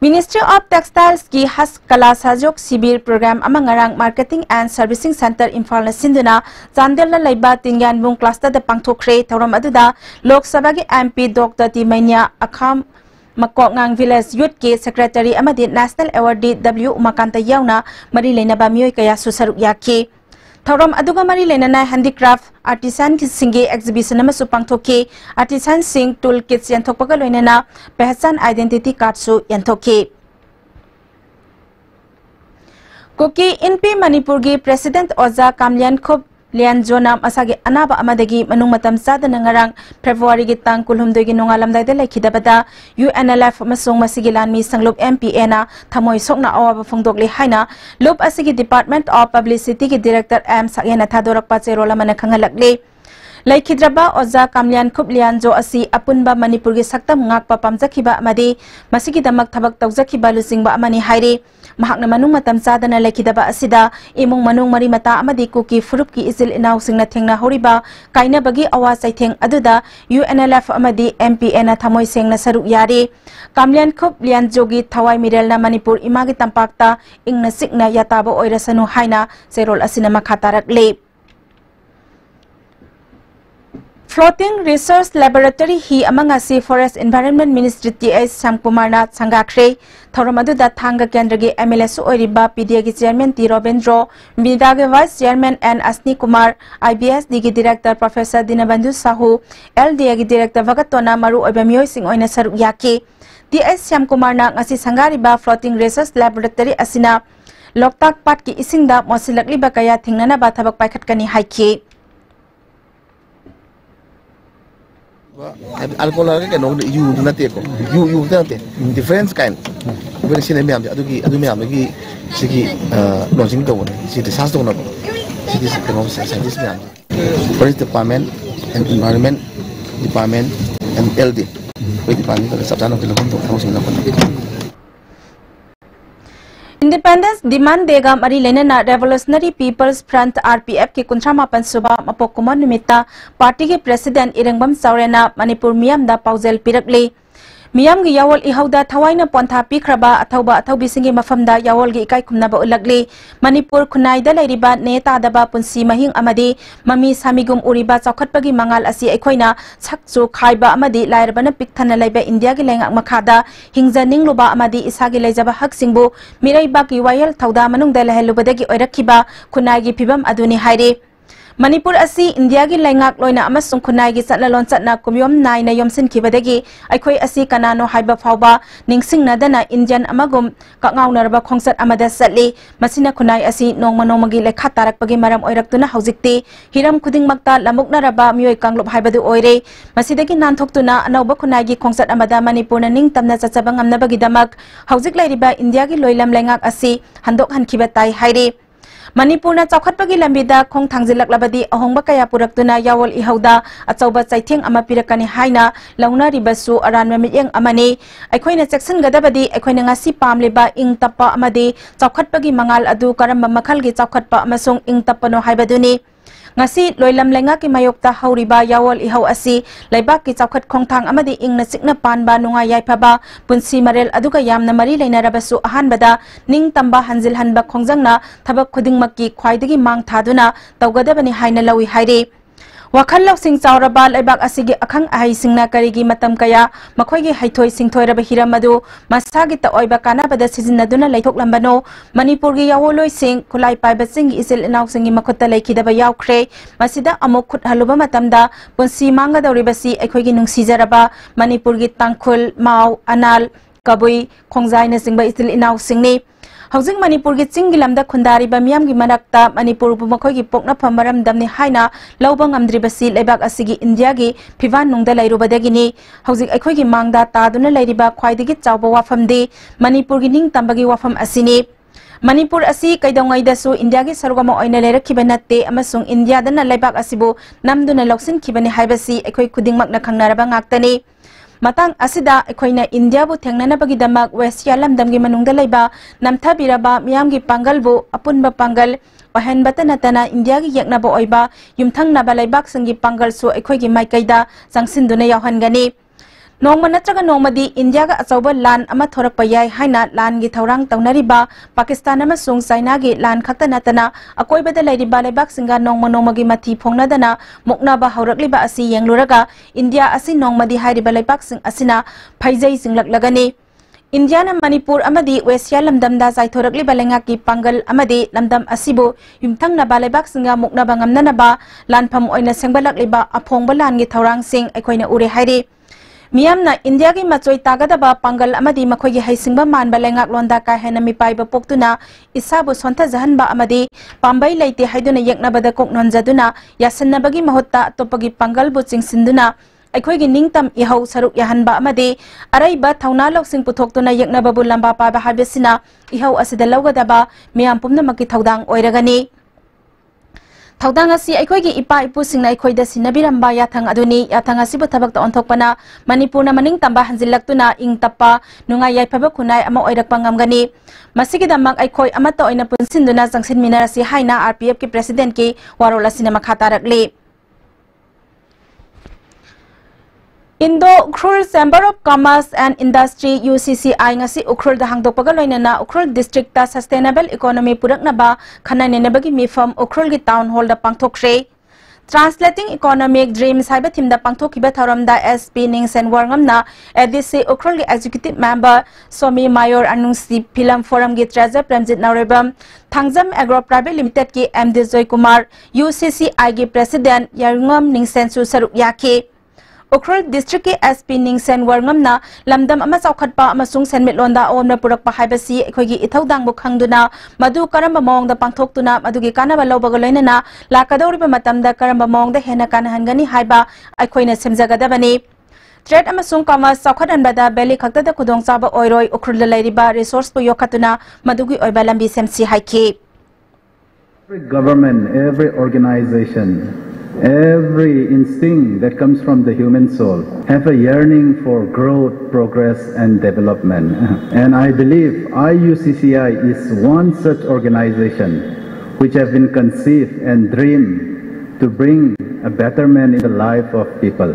मिनिस्ट्री ऑफ टेक्सटाइल्स की हस्तकला साजोक शिविर प्रोग्राम अमंगरंग marketing and servicing centre Imphal सिंधुना चांदेल लैबा तिंग्यानबुंग क्लस्टर द पांगथोख्रे थौरम अदुदा लोकसभा की MP डॉक्टर टीमैनिया अखाम मकोंगांग विलेज यूथ के सेक्रेटरी अमदी नेशनल अवार्डी W उमाकांता याउना मरी लेनबा मियोय कया सुसरु याखी थौरम अदुगा मरी लेनना हैंडीक्राफ्ट आर्टिसान सिंगे एग्जिबिशन अमसु पांगथोके आर्टिसान सिंग टूल किट्स यंथोकपगा लोइनना पहचान आइडेंटिटी कार्ड सु यंथोके कुकी इनपी मणिपुर की प्रेसिडेंट ओजा कामलियन खुब लियन जोना मसागे अनाबा अमदगी मनुंग मतम सादन ngarang February की तांग कुलहुमदोय की नोंगालमदाय दे लेखिदबदा UNLF मसोंग मसिगी लानमी संगलुप MPA ना थमोय सोकना अवाबा फोंदोकले हाइना लुप असिगी डिपार्टमेंट ऑफ पब्लिसिटी की डायरेक्टर M सागेना थादोरकपा चेरोला मन खंगलकले Laikhidraba Oza Kamlian Kuplian Jo Asi Apunba Manipur gi saktam ngakpa pamjakhiba amadi masigi damak thabak tawjakhiba lusingba amani hairi mahakna manung matam chadana laikhidaba asida imung manung mari mata amadi kuki furup ki izil inaw singna thengna horiba kaina bagi awa saitheng aduda UNLF amadi MPN na thamoi sengna saruk yari Kamlian Kuplian Jogi Thawai Mirelna Manipur imagi tampakta ingna sikna yataba oirasanu haina serol asina makhatarak le Floating Research Laboratory hi amangasi Forest Environment Ministry TS Samkumarna Sangakre Thoramaduda Thanga Kendragi MLS Oiriba PDA gi Chairman T Robendro Midage Vice Chairman N Asni Kumar IBS Digi Director Professor Dinabandhu Sahu LDA gi Director Vagatona Maru Obamioy Sing Oina Saruk Yaki TS Samkumarna ngasi sangariba Floating Research Laboratory asina Loktak Pat ki isingda mosilakli bakaya thingnana ba thabak paikhatkani haiki alcohol ke no you na te ko you ta te difference kind when sine me am adu me am gi sigi launching to ne si the sas to na si this economic scientist me am forest department and environment department and LD we department ka sabjana ke lokon to thang sing na ko Independence demand dega mari lenana Revolutionary People's Front RPF ke kuntrama pansuba mapokuma nimita party ke president Irengbam Saurena Manipur miyam da paujel pirakle miyam gi yawol ihauda thawaina pontha pikraba athauba athaubisingi mafamda yawol gi ikai khumna ba ulagli Manipur khunai da leiriba neta daba punsi mahing amadi mami samigum uriba chakhatpagi mangal asi aikhoina chakchu khaiba amadi lairbana pikthana laiba India gi lengak makhada hingja ningluba amadi isagi leijaba haksingbu miraiba gi wayal thauda manungda lehelubadagi oirakhiba khunai gi phibam aduni haire Manipur asi India gi laingak loina amasung khunai gi chatlalon chatna kumyom nai na yomsin khibadagi aikhoi asi kanano haiba phauba ningsing nadana Indian amagum kangaunerba khongsat amada satli masina khunai asi nongma nongmagi lekha tarakpagi maram oiraktuna haujikti hiram khuding makta lamuknaraba mioi kanglop haibadu oire masidagi nanthokutuna anauba khunai gi khongsat amada Manipur na ning tamna chachaba ngamnabagi damak haujik lairiba India gi loilam laingak asi handok hankhiba tai haire Manipur na chawkhatpagi lambida khong thangjilak ahongba kaya puraktuna yawol ihauda achauba chaitheng ama pirakani haina launa ribasu aran mamiyeng amani aikhoina section gadabadi aikhoina ngasi pamleba ing tappa amadi chawkhatpagi mangal adu karamba makhalgi chawkhatpa amasung ing tappano haibaduni ngasi loilam lenga ki mayokta hauriba yawol ihau asi laibak ki chawkhat khongthang amadi ingna sikna panba nunga yaipaba punsi marel aduga yamna mari leinarabasu ahanbada ning tamba hanjil hanba khongjangna thabak khudingmakki khwaidagi mang thaduna tawgadabani haina lawi haire Wakal sing chauraba laibak asigi akhang ahai singna karigi matam kaya makhoigi haithoi singthoiraba hiramadu masagi ta oiba kanabada sijinnaduna laithok lambano Manipur gi yawoloi sing khulai paiba sing isil inaw singi makhota laikhidaba yawkhre masida amuk khut haluba matamda punsi manga dauribasi aikhoigi nungsijaraba Manipur gi tangkhul mau anal kabui khongjai na singba isil inaw singni Housing Manipur gi chingilamda khundari ba miyam gi manakta Manipur bu makhoi gi pokna phamaram damni haina lawba ngamdribasi leibak asigi India gi phiwan nungda lairubadagini hojik aikhoi gi mangda taduna lairiba khwaidagi chawba wafamdi Manipur gi ning tambagi wafam asini Manipur asi kaidongai dasu India gi sarugama oina lerakhiba natte amasung India dana leibak asibu namduna loksin khibani haibasi aikhoi khudingmak na khangnaraba ngaktani Matang asida ekoina India bu thengnana bagi damak West Yalam damgi manungda laiba namtha biraba miyamgi pangal bu apunba pangal ohen batana India gi yakna bo oiba yumthang na balaibak sangi pangal su ekoigi maikaida sangsinduna yawhangani nongma natraga nongmadi India ga achauba lan ama thorakpa yai haina lan gi thaurang taunariba Pakistan ama sung China gi lan khakta natana akoibada lairiba laibak singa nongma gi mathi phongnadana mukna ba haurakliba asi yengluraga India asi nongmadi hairiba laibak sing asina phaijai singlaklagani India na Manipur amadi West Yalam damda zaithorakliba lenga ki pangal amadi lamdam asibu yumthang na balaibak singa mukna ba ngamnana ba lanpham oina sengbalakliba aphongba lan gi thaurang sing ekoina ure hairi Miyamna India gi machoi tagadaba pangal amadi makhoi gi haisingba manba lengak londa ka hena mi paiba poktuna isabu sonta jahanba amadi pambai leite haiduna yaknabada koknon jaduna yasannabagi mahotta topagi pangal bu chingsinduna aikhoigi ningtam ihau saruk yahanba amadi araiba thauna loksing puthokuna yaknaba bu lamba pa ba habesina ihau asida lawgadaba miyam pumna maki thaudang oiragani Thawdang asi aikoi gi ipa ipu singnai khoi da sinabiramba yathang aduni yathang asi bu thabak ta onthokpana Manipur na maning tamba hanjillaktuna ing tappa nungai yaifaba khunai ama oirak pangamgani masigi damak aikoi amata oina punsinduna jangsin minarasi haina RPF ki president ki warola sinema khatarakli Indo Ukhrul Chamber of Commerce and Industry UCCI ngasi Ukhrul da hangdokpaga loinana Ukhrul district ta sustainable economy puraknaba khananenebagi mifam Ukhrul gi town hall da pangthokre Translating Economic Dreams haiba thim da pangthokiba tharamda SP Ningsen warngamna ADC Ukhrul gi executive member Somi Mayor Anungsi Film Forum gi treasurer Premjit Naurebam Thangjam Agro Private Limited ki MD Joy Kumar UCCI gi president Yarungam Ningsen su saruk yake Ukhrul district ki SP Ningsen warngamna lamdam ama chaukhatpa amasung senmit londa omna purakpa haibasi ekhoigi ithaudang bu khangduna madu karamba mawngda pangthoktuna madugi kanaba lawbaga loinana lakadawriba matamda karamba mawngda hena kanahangani haiba aikhoina semjagadabani Trade amasung commerce chaukhathanbada beli khaktada khudong chaba oiroi Ukhrul lairiba resource pu yokhatuna madugi oiba lambi semsi haiki Every government, every organization, every instinct that comes from the human soul have a yearning for growth, progress and development. And I believe IUCCI is one such organization which have been conceived and dreamed to bring a betterment in the life of people.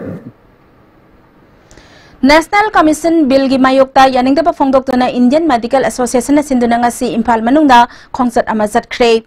National Commission Bill gi mayokta yaningda phongdoktuna Indian Medical Association na sinduna ngasi Imphal manungda khongsat amazat khre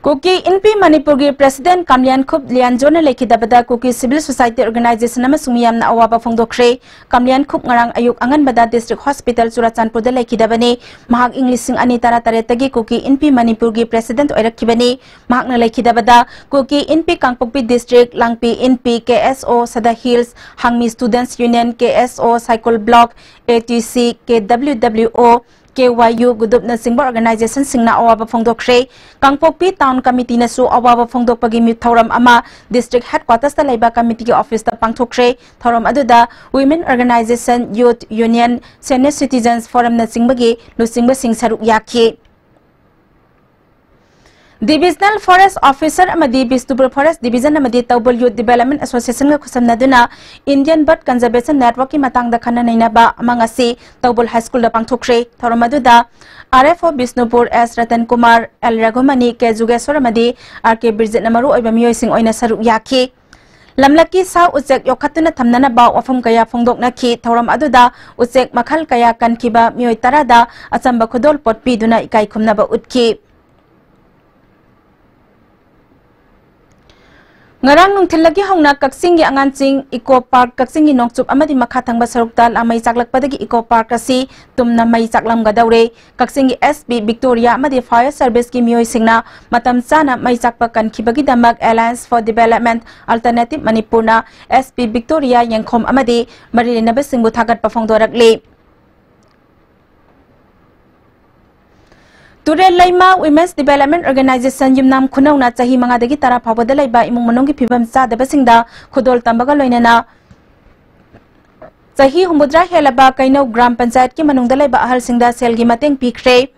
Kuki NP Manipur gi President Kamlian Khup Lianjona lekhidabada Kuki Civil Society Organization amasung yamna awaba phongdokhre Kamlian Khup ngarang ayuk anganbada District Hospital Surachandpur da lekhidabani mahak English 2013 tagi Kuki NP Manipur gi President oirakhibani mahakna lekhidabada Kuki NP Kangpokpi District Langpi NP KSO Sada Hills Hangmi Students Union KSO Cycle Block ATC KWWO KYU Gudupna Singba Organization Singna Awaba Phongdokhre Kangpokpi Town Committee na su Awaba Phongdokpagi mi thoram ama District Headquarters ta laiba committee ki office ta pangthokre thoram aduda Women Organization Youth Union Senior Citizens Forum na singbagi lusingba sing saruk yakhi Divisional Forest Officer amadi Bistupur Forest Division amadi Taubal Youth Development Association ga khusamnaduna Indian Bird Conservation Network ki matangda khana nainaba amangasi Taubal High School da pangthokre thoromaduda RFO Bisnupur S Ratan Kumar L Raghumani ke Jugeswar amadi RK Birjit namaru oiba miyoi sing oina saruk yakhi Lamlaki sa ucek yokhatuna thamnana ba wafam kaya phongdokna ki thoram aduda ucek makhal kaya kankiba miyoi tarada achamba khodol potpi duna ikai khumna ba utki Ngarang nung thilagi hongna Kaksingi Angansing Eco Park Kaksingi Nongchup amadi makhathangba sarukta lamai chaklakpadagi Eco Park asi tumna mai chaklamga daure Kaksingi SB Victoria amadi Fire Service ki miyoi singna matam chana mai chakpa kankhibagi damak Alliance for Development Alternative Manipurna SB Victoria yangkhom amadi marilena besingbu thagat pafongdorakli Turel Laima Women's Development Organization Yumnam Kunauna Chahi Mangadagi Tara Pabada Laiba Imung Manongi Pibam Sa Dabasingda Kudol Tambaga Loinana Chahi Humudra Helaba Kaino Gram Panchayat ki Manungda Laiba Ahal Singda Selgi Mateng Pikre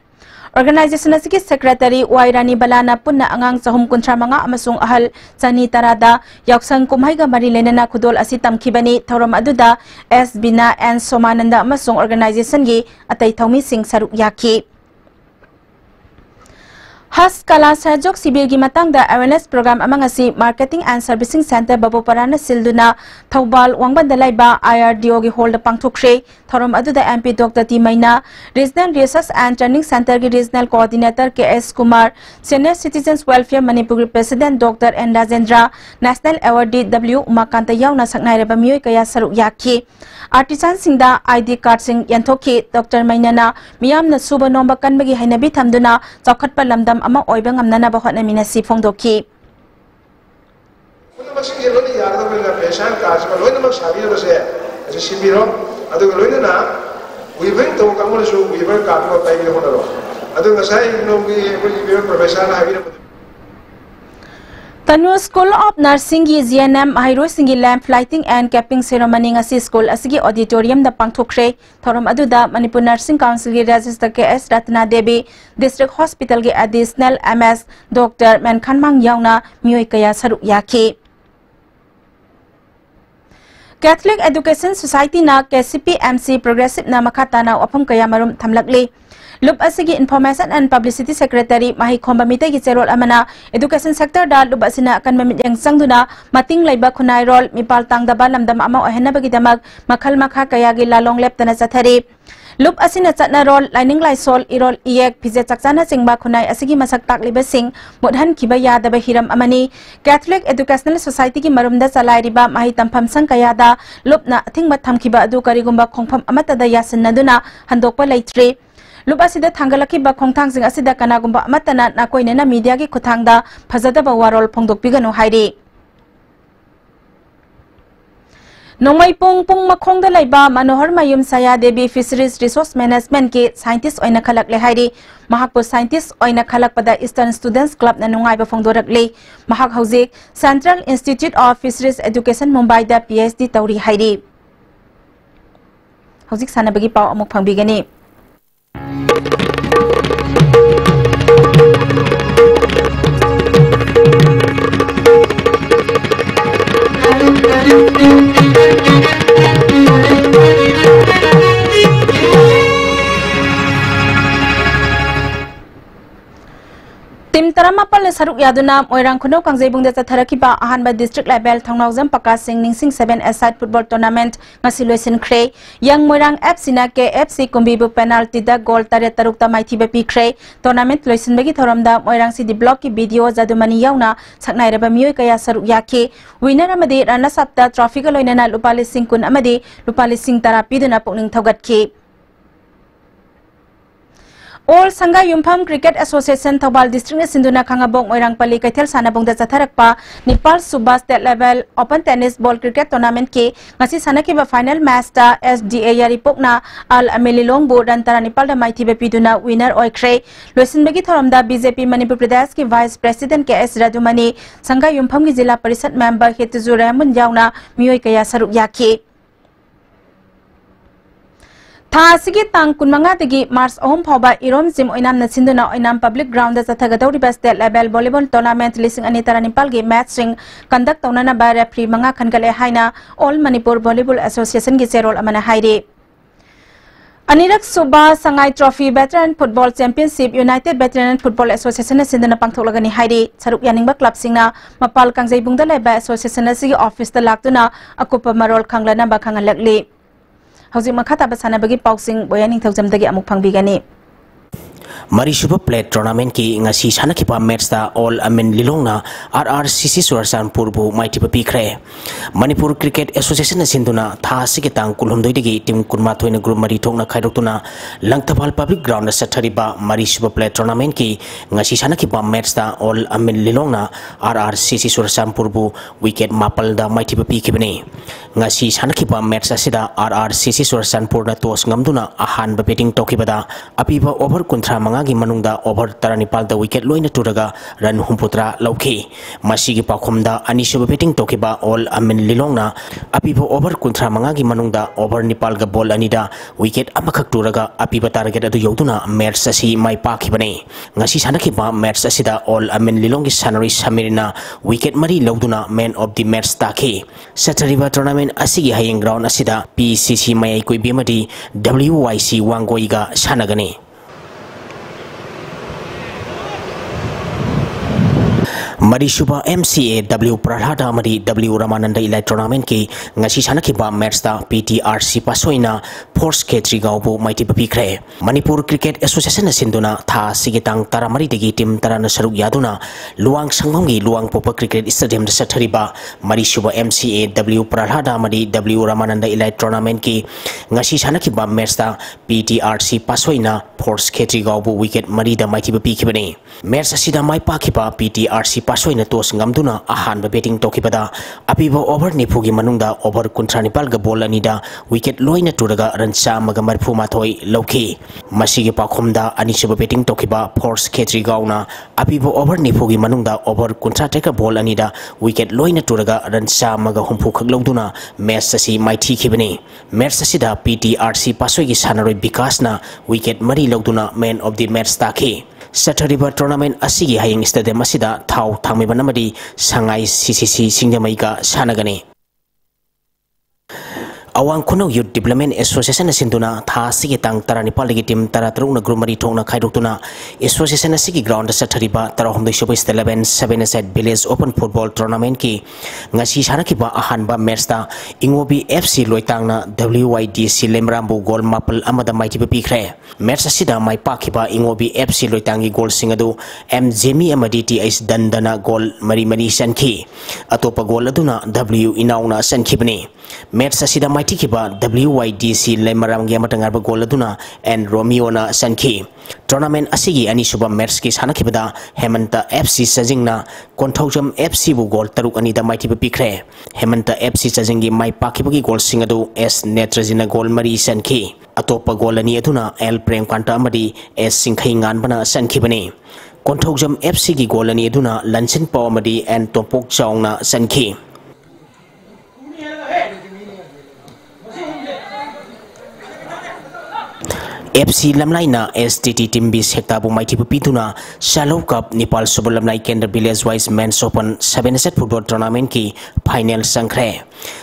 Organization asiki Secretary Wairani Balana Punna Angang Sahum Kuntra Manga Amasung Ahal Chani Tarada Yaksang Kumhaiga Marilenana Kudol Asitam Kibani Thoram Aduda S Bina and Somananda Amasung Organization gi Atay Thaumi Singh Saruk Yaki Has Kala Sajok Sibir gi matangda awareness program amangasi Marketing and Servicing Center Babuparana Silduna Thaubal Wangbanda Laiba IRDO gi hold pangthokre thoram aduda MP Dr. T Maina Regional Research and Training Center gi Regional Coordinator KS Kumar Senior Citizens Welfare Manipur President Dr. N Rajendra National Awardee W Umakanta yauna saknai reba miyoi kaya saruk yakhi Artisan singda ID card sing yanthoki Dr. Mainana miyamna suba nomba kanbagi hainabi thamduna chawkhatpa lamdam ama oiba ngamnana ba hotnamina si phongdoki Masih lo ni yar da bela pesan kaas ma lo ni mak sabi ro se ase sibiro adu lo ni na weaving to kamu so weaver ka to tai bi hono ro adu ngasai no bi ko weaver professional ha bi Tanu School of Nursing gi GNM Mahiro singi lamp lighting and capping ceremony ngasi school asigi auditorium da pangthokre thorom aduda Manipur Nursing Council gi Register KS Ratna Devi District Hospital gi additional MS Dr. Menkhanmang yauna mioi kaya saruk yake Catholic Education Society na KCP MC Progressive na makata na wapam kaya marum thamlakli Lup asigi Information and Publicity Secretary Mahi Khombamite gi cherol amana Education Sector da lup asina akan mamit yang sangduna mating laiba khunai rol mipal tangdaba lamdam ama ohena bagi damag makhal makha kaya gi lalong lep tana chathari Lup asina chatna rol lining laisol irol iek phije chakchana chingba khunai asigi masak takliba sing mudhan kiba yadaba hiram amani Catholic Educational Society gi marumda chalai riba mahi tampham sang kaya da lup na thingba thamkiba adu karigumba khongpham amata da yasinaduna handokpa laitre Lupa sida tanggalaki ba khongthang sing asida kanagumba amatana na koinena media gi khuthangda phajada ba warol phongdok pigano hairi Nongmai pung makhongda laiba Manohar Mayum Saya Devi Fisheries Resource Management ki scientist oina khalak le hairi mahakpo scientist oina khalak pada Eastern Students Club na nungai ba phongdorak le mahak hauzik Central Institute of Fisheries Education Mumbai da PhD tauri hairi hauzik sanabagi pau amuk phangbigani Tim Taramapal Saruk Yaduna, Moirang Kuno Kangbung da Tarakiba, Ahanba District Level, Tangnauzam Pakasing Ningsing 7 Aside Football Tournament, Masilusin Cray, Young Moirang Epsina KFC Kumbibu penalty da goal Tare Tarukta Maitiba P Cray, Tournament Luisin Begi Thoramda, Moirang City Blocky video Zadumani Yauna, Saknairaba Muikaya Saruk Yaki, Winner Amadi, Rana Sapta, Traffic Loinana, Lupali Singkun Amadi, Lupali Sing Tarapiduna Pokning Taugatki. All Sangha Yumpam Cricket Association Thobal District Sinduna Kangabong Oirang Pali Kaithel Sanabong da Zatharakpa Nepal Subha State Level Open Tennis Ball Cricket Tournament ke ngasi sanaki ba final match da SDA Yaripokna Al Amelilong Board antara Nepal da Maiti Bepiduna winner oikre Loisin Begi Thoramda BJP Manipur Pradesh ki Vice President KS Radumani Sangha Yumpam ki Jila Parishad Member Hetuzur Rahman Yauna mioi kaya saruk yake Thasigi tang kunmanga degi Mars Ohom Phoba Irom Jim Oinam Nasinduna Oinam Public Ground da Sathagadori State Level Volleyball Tournament Lising Anitara Nepal ge match ring conduct taunana ba referee manga khangale haina All Manipur Volleyball Association gi cherol amana haire Anirak Suba Sangai Trophy Veteran Football Championship United Veteran Football Association Sindana pangtholagani haire saruk yaningba club singna Mapal Kangjai Bungda Leba Association sigi office da laktuna akupa marol khanglana ba khangalakli Hauzik makata basana bagi pausing boyaning thaujamdagi amuk phangbigani Marisuba Plate Tournament ki ngasi sanakipa match da All Amin Lilongna RRCC Sursan Purbu Maitipa Pikre Manipur Cricket Association Sinduna Tha Sikitang Kulhumdoi digi Team Kurma Thoina Group Mari Thokna Khaidoktuna Langthapal Public Ground Sathariba Marisuba Plate Tournament ki ngasi sanakipa match da All Amin Lilongna RRCC Sursan Purbu wicket mapal da Maitipa Pikibani ngasi sanakipa match asida RRCC Sursan Purna tos ngamduna ahan ba batting tokibada apiba over kuntra mangagi manungda over taranipal da wicket loina turaga run humputra lauki masigi pakhumda anisuba batting tokiba All Amin Lilongna apiba over kuntra mangagi manungda over nipal ga ball anida wicket amakak turaga apiba target adu yoduna match asi mai pakhibane ngasi sanakiba match asida All Amin Lilongi sanari samirina wicket mari lauduna man of the match taki satariba tournament asigi hayeng ground asida PCC mai koi bimadi WYC Wangoiga sanagani Marisuba MCA W Pralhada Mari W Ramananda Ilai Tournament ki ngasi sanakiba match da PTRC pasoina Force K3 gaubu maiti papikre Manipur Cricket Association sinduna tha sigitang taramari degi team tarana saruk yaduna luang sangongi luang popa cricket stadium da sathariba Marisuba MCA W Pralhada Mari W Ramananda Ilai Tournament ki ngasi sanakiba match da PTRC pasoina Force K3 gaubu wicket mari da maiti papikibani match asida mai pakiba PTRC पासोइना toss ngamduna ahan ba betting tokibada apibo over nifugi manungda over 39 ga ball anida wicket loina turaga run chamaga marfu mathoi lokhi masigi pakhumda anisuba betting tokiba force khetri gauna apibo over nifugi manungda over 39 ga ball anida wicket loina turaga run chamaga humpu khagloduna match asi maithi khibani match asida PTRC pasoi gi sanaroi bikasna wicket mari loduna man of the match takhi Saturday tournament asigi haying stadium asida thau thangmi banamadi Shanghai CCC Singapore sanagani Awang Kuno Youth Development Association Sinduna Tha Sigi Tang Taranipal Ligi Team Taratruna Grumari Tongna Khaidutuna Association Sigi Ground Sathariba Tarahumde Showbiz 11 7 Village Open Football Tournament ki ngasi sanakiba ahanba match ta Ingobi FC Loitangna WYDC Lemrambu goal mapal amada maiti pikre match asida mai pakiba Ingobi FC Loitangi goal singadu M Jemi amadi TS Dandana goal mari sanki atopa goal aduna W Inauna sankibni match asida mai Tikiba WYDC Lemaram Yamatangarba Goladuna and Romeo na Sanki. Tournament Asigi Anisuba Merski Sanakibada Hemanta FC Sajingna Kontojam FC bu goal Taruk Anida Mighty Pikre. Hemanta FC Sajingi Mai Pakibuki goal Singadu S Netrazina goal Mari Sanki. Atopa golani aduna L Prem Kanta Amadi S Sinkhingan Bana Sankibani. Kontojam FC gi golani aduna Lansin Pawamadi and Topok Chaungna Sanki. FC Lamlaina STT Team B Sekta bu Mighty Pupituna Shallow Cup Nepal Super Lamlai Kendra Village Wise Men's Open 7-set Football Tournament ki final sangkre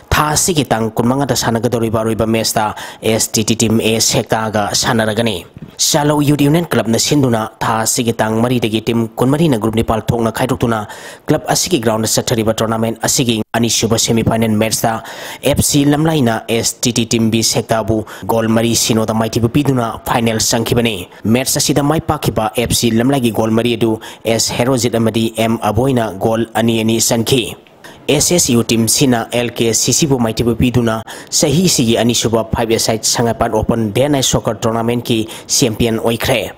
Tha sigi tang kunmanga da sanagadori baroiba mesta STT Team A Sekta ga sanaragani Shallow Youth Union Club na sinduna Tha sigi tang mari dagi team kunmari na group Nepal thongna khaidutuna club asigi ground sathariba tournament asigi ani suba semi final match da FC Lamlaina STT Team B Sekta bu goal mari sino da Mighty Pupituna final sangkibani match asida mai pakiba FC Lamlagi goal mari du S Herozit amadi M Aboina goal ani sanki SSU team sina LKCC bu Mighty Pupiduna sahi sigi anisuba 5-a-side Sangaipat Open Day Night Soccer Tournament ki champion oikre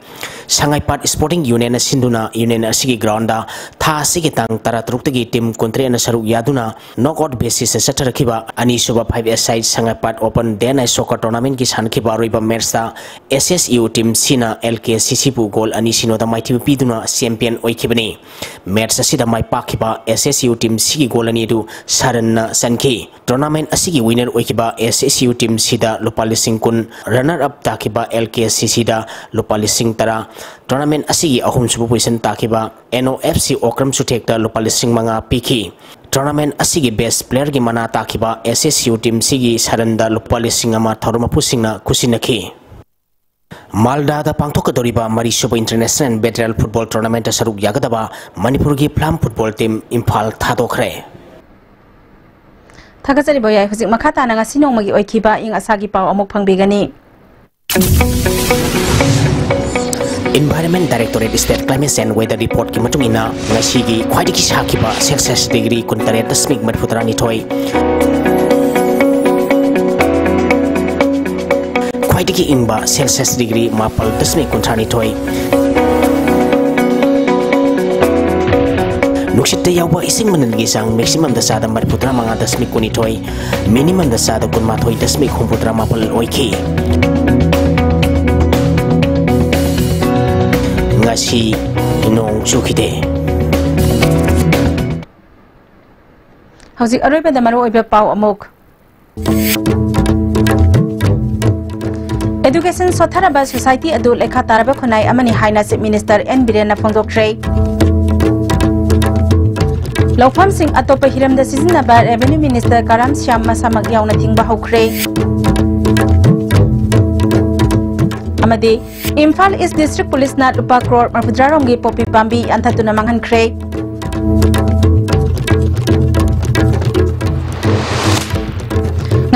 Sangaipat Sporting Union sinduna union asigi ground da Tha sigi tang taratrukti team kontre na saruk yaduna knockout basis satarakiba anisuba 5-a-side Sangaipat Open Day Night Soccer Tournament ki sankiba roiba match da SSU team sina LKCC bu goal anisino da Mighty Pupiduna champion oikibani match asida mai pakiba SSU team sigi goal du Saran Sanki tournament asigi winner oikiba SSU team sida lupalising kun runner up takiba LKCC da lupalising tara tournament asigi ahum subu position takiba NOFC Okram Sutek da lupalising manga piki tournament asigi best player gi mana takiba SSU team sigi Saran da lupalising ama tharuma pusingna kusinaki Malda da pangthokadoriba Marisuba International Veteran Football Tournament saruk yagadaba Manipur gi Plum Football Team Imphal thadokre Thagazari boya hujik makhata na ngasi nongmagi oikiba ing asagi paw amok phangbegani Environment Directorate State Climate and Weather Report ki matungina ngasi gi khwaidiki sakiba Celsius degree 38.3 thoi khwaidiki ingba Celsius degree 4.3 thoi Nuksite yawa ising manalgi sang maximum da sada mariputra mga dasmik kunitoy minimum da sada kun matoy dasmik humputra mapal oiki ngasi inong chukide Hauzik aroy pa da maro oiba paw amok Education Sotharaba Society adu lekha taraba khunai amani haina Chief Minister N Biren na phongdokre Laufam Singh atopa hiram da sizinaba Revenue Minister Karam Shyam masamak yauna thingba hokre amadi Imphal East District Police na lupa crore marpudra gi popi pambi anthatuna manghankre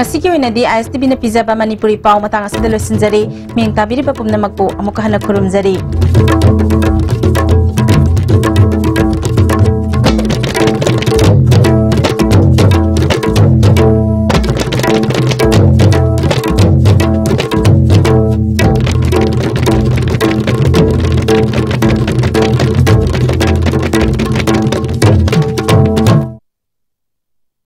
ngasi ki oina di ISTB na pizaba Manipuri paw matang asida losinjari ming tabiri pa pumna magpo amuka hana khurumjari